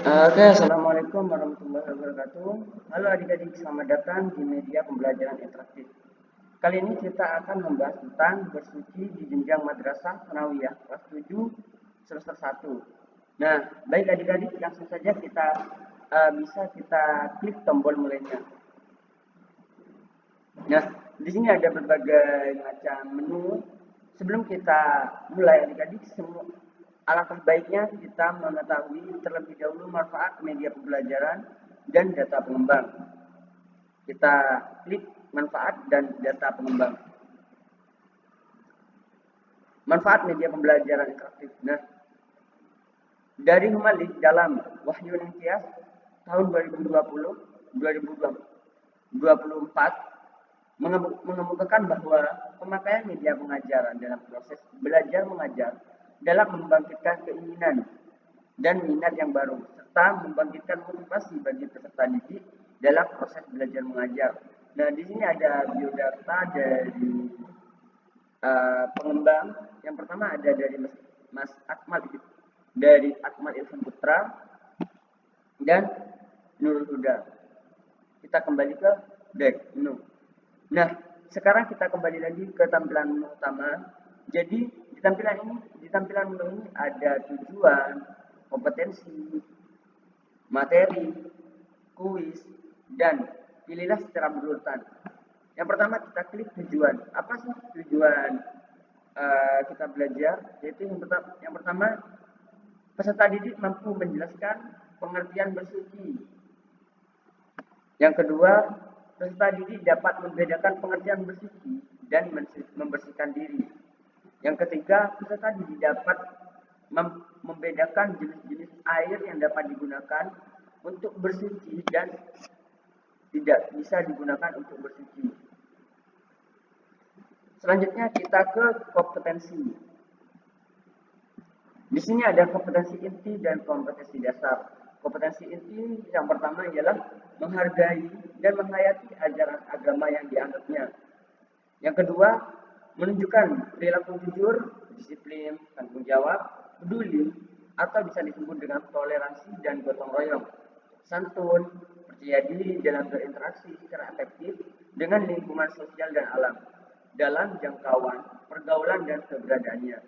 Oke, Assalamualaikum warahmatullahi wabarakatuh. Halo adik-adik, selamat datang di media pembelajaran interaktif. Kali ini kita akan membahas tentang bersuci di jenjang madrasah Tsanawiyah kelas 7 semester 1. Nah, baik adik-adik, langsung saja bisa kita klik tombol mulainya. Nah, di sini ada berbagai macam menu. Sebelum kita mulai adik-adik, alangkah baiknya kita mengetahui terlebih dahulu manfaat media pembelajaran dan data pengembang. Kita klik manfaat dan data pengembang. Manfaat media pembelajaran interaktif. Nah, dari Humalik dalam Wahyu Ningtyas tahun 2020-2024 mengemukakan bahwa pemakaian media pengajaran dalam proses belajar mengajar dalam membangkitkan keinginan dan minat yang baru serta membangkitkan motivasi bagi peserta didik dalam proses belajar mengajar. Nah, di sini ada biodata dari pengembang. Yang pertama ada dari Mas Akmal dari Akmal Ilham Putra dan Nurul Huda. Kita kembali ke deck menu. Nah, sekarang kita kembali lagi ke tampilan menu utama. Jadi di tampilan menu ini ada tujuan, kompetensi, materi, kuis, dan pilihlah secara berurutan. Yang pertama kita klik tujuan. Apa sih tujuan kita belajar? Yaitu yang pertama peserta didik mampu menjelaskan pengertian bersuci. Yang kedua, peserta didik dapat membedakan pengertian bersuci dan membersihkan diri. Yang ketiga, peserta didik dapat membedakan jenis-jenis air yang dapat digunakan untuk bersuci dan tidak bisa digunakan untuk bersuci. Selanjutnya kita ke kompetensi. Di sini ada kompetensi inti dan kompetensi dasar. Kompetensi inti yang pertama ialah menghargai dan menghayati ajaran agama yang dianggapnya. Yang kedua, menunjukkan perilaku jujur, disiplin, tanggung jawab, peduli, atau bisa disebut dengan toleransi dan gotong royong, santun, percaya diri dalam berinteraksi secara efektif dengan lingkungan sosial dan alam, dalam jangkauan, pergaulan, dan keberadaannya.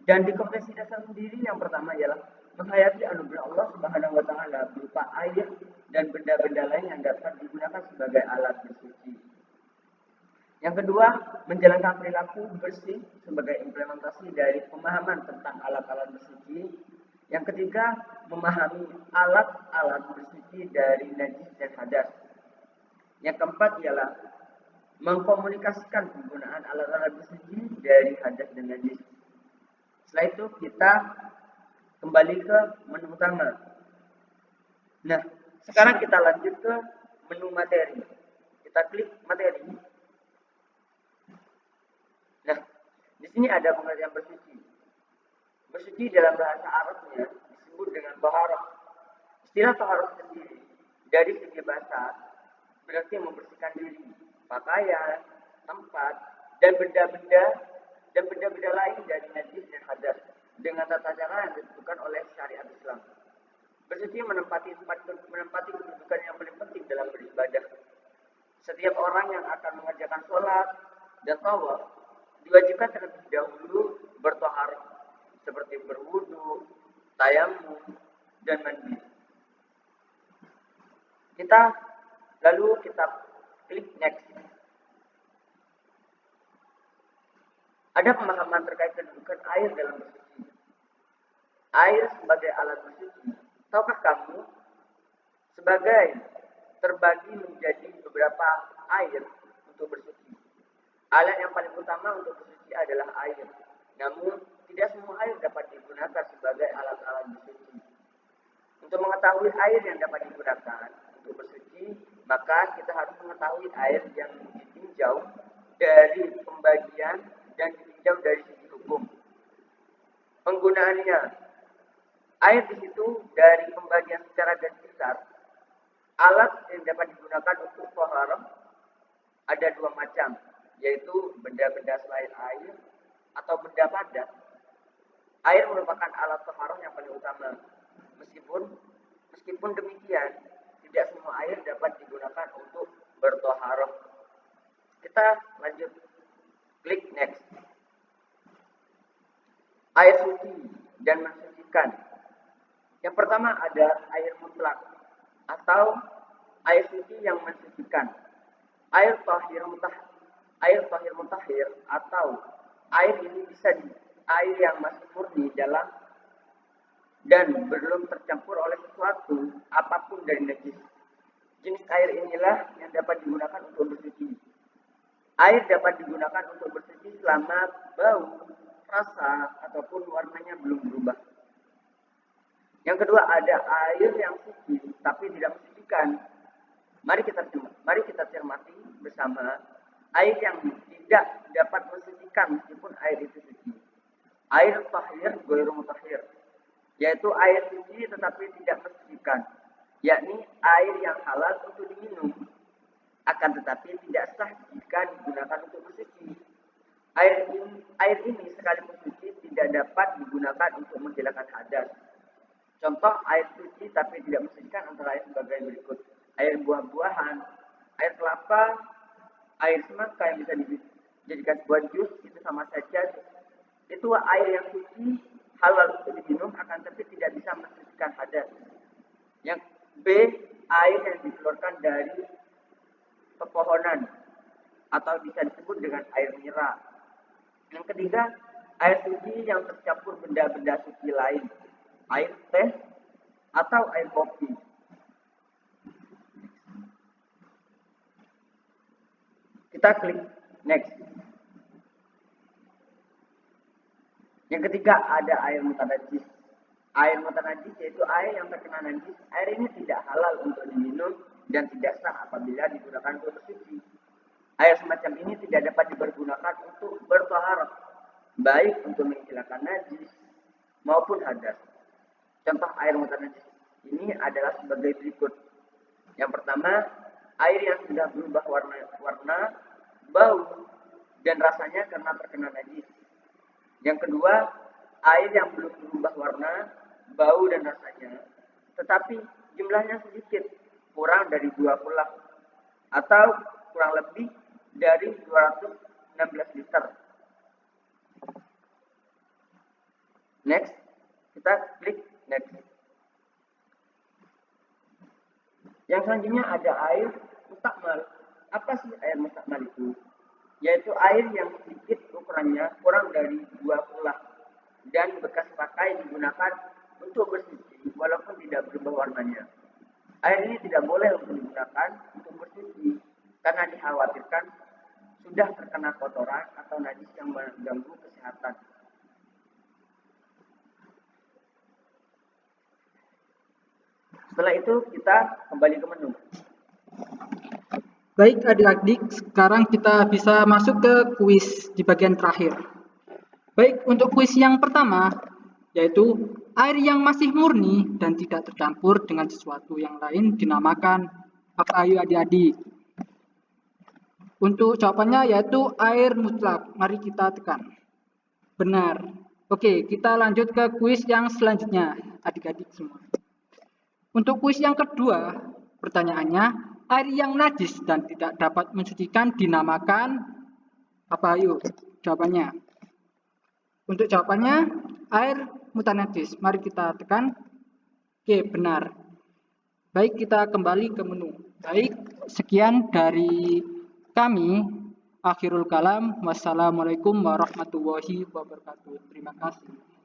Dan di kompetensi dasar sendiri yang pertama ialah menghayati anugerah Allah Subhanahu wa taala berupa air dan benda-benda lain yang dapat digunakan sebagai alat bersuci. Yang kedua, menjalankan perilaku bersih sebagai implementasi dari pemahaman tentang alat-alat bersuci. Yang ketiga, memahami alat-alat bersuci dari najis dan hadas. Yang keempat ialah mengkomunikasikan penggunaan alat-alat bersuci dari hadas dan najis. Setelah itu kita kembali ke menu utama. Nah, sekarang kita lanjut ke menu materi. Kita klik materi. Nah, di sini ada pengertian bersuci. Bersuci dalam bahasa Arabnya disebut dengan taharah. Istilah taharah sendiri dari segi bahasa berarti membersihkan diri, pakaian, tempat, dan benda-benda lain dari najis dan hadas dengan tata cara yang ditentukan oleh syariat Islam. Bersuci menempati kedudukan yang paling penting dalam beribadah. Setiap orang yang akan mengerjakan sholat dan tawaf diwajibkan terlebih dahulu bertoharah seperti berwudu, tayamum, dan mandi. Lalu kita klik next. Ada pemahaman terkait kedudukan air dalam bersuci. Air sebagai alat bersuci. Tahukah kamu sebagai terbagi menjadi beberapa air untuk bersuci. Alat yang paling utama untuk bersuci adalah air. Namun tidak semua air dapat digunakan sebagai alat-alat bersuci. Untuk mengetahui air yang dapat digunakan untuk bersuci, maka kita harus mengetahui air yang ditinjau dari pembagian dan ditinjau dari segi hukum. Penggunaannya, air di situ dari pembagian secara garis besar. Alat yang dapat digunakan untuk taharah ada dua macam, yaitu benda-benda selain air atau benda padat. Air merupakan alat taharah yang paling utama. Meskipun Meskipun demikian, tidak semua air dapat digunakan untuk bertoharoh. Kita lanjut, klik next. Air suci dan mensucikan. Yang pertama ada air mutlak atau air suci yang mensucikan. Air tahir mutahhir atau air ini bisa air yang masih murni dalam dan belum tercampur oleh sesuatu apapun dari najis. Jenis air inilah yang dapat digunakan untuk bersuci. Air dapat digunakan untuk bersuci selama bau, rasa, ataupun warnanya belum berubah. Yang kedua ada air yang suci tapi tidak mensucikan. Mari kita cermati bersama air yang tidak dapat mensucikan meskipun air itu suci. Air tahir ghairu mutahhir, yaitu air suci tetapi tidak mensucikan, yakni air yang halal untuk diminum, akan tetapi tidak sah jika digunakan untuk bersuci. Air ini sekalipun suci tidak dapat digunakan untuk menghilangkan hadas. Contoh air suci tapi tidak mensucikan antara lain sebagai berikut: air buah-buahan, air kelapa, air semangka yang bisa dijadikan sebuah jus, itu sama saja. Itu air yang suci halal untuk diminum, akan tetapi tidak bisa mensucikan hadas. Yang B, air yang dikeluarkan dari pepohonan atau bisa disebut dengan air mineral. Yang ketiga, air suci yang tercampur benda-benda suci lain, air teh atau air kopi. Kita klik next. Yang ketiga ada air mutanajis. Air mutanajis yaitu air yang terkena najis. Air ini tidak halal untuk diminum dan tidak sah apabila digunakan untuk bersuci. Air semacam ini tidak dapat dipergunakan untuk bertaharah, baik untuk menghilangkan najis maupun hadas. Contoh air mutanajis ini adalah sebagai berikut. Yang pertama, air yang sudah berubah warna, bau, dan rasanya karena terkena najis. Yang kedua, air yang belum berubah warna, bau, dan rasanya, tetapi jumlahnya sedikit, kurang dari 2 kulah, atau kurang lebih dari 216 liter. Next, kita klik next. Yang selanjutnya ada air mustakmal. Apa sih air mustakmal itu? Yaitu air yang sedikit ukurannya kurang dari 2 kulah dan bekas pakai digunakan untuk bersuci walaupun tidak berubah warnanya. Air ini tidak boleh untuk digunakan untuk bersuci karena dikhawatirkan sudah terkena kotoran atau najis yang mengganggu kesehatan. Setelah itu kita kembali ke menu. Baik adik-adik, sekarang kita bisa masuk ke kuis di bagian terakhir. Baik, untuk kuis yang pertama, yaitu air yang masih murni dan tidak tercampur dengan sesuatu yang lain dinamakan apa? Ayo adik-adik. Untuk jawabannya yaitu air mutlak. Mari kita tekan. Benar. Oke, kita lanjut ke kuis yang selanjutnya, adik-adik semua. Untuk kuis yang kedua, pertanyaannya, air yang najis dan tidak dapat mensucikan dinamakan apa? Ayo, jawabannya. Untuk jawabannya, air mutanajis. Mari kita tekan. Oke, benar. Baik, kita kembali ke menu. Baik, sekian dari kami. Akhirul kalam. Wassalamualaikum warahmatullahi wabarakatuh. Terima kasih.